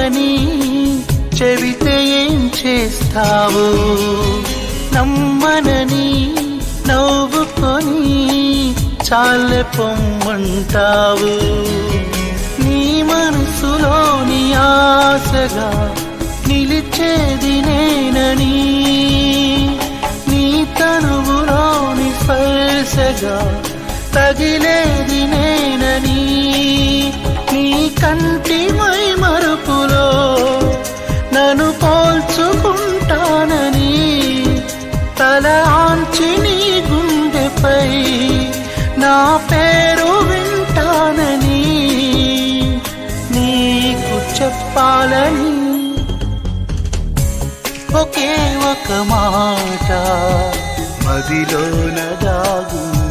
ప్రేమని చెబితే ఏం చేస్తావు? నమ్మనని నవ్వుకొని చాలే పొమ్మంటావు. నీ మనసులోని ఆశగా నిలిచేది నేనని, నీ తనువులోని స్పర్శగా తగిలేది నేనని, నీ కంటి మై మరుపులో నన్ను పోల్చుకుంటానని, తల ఆంచి నీ గుండెపై నా పేరు వింటానని నీకు చెప్పాలని ఒకే ఒక మాట మదిలోన దాగుంది.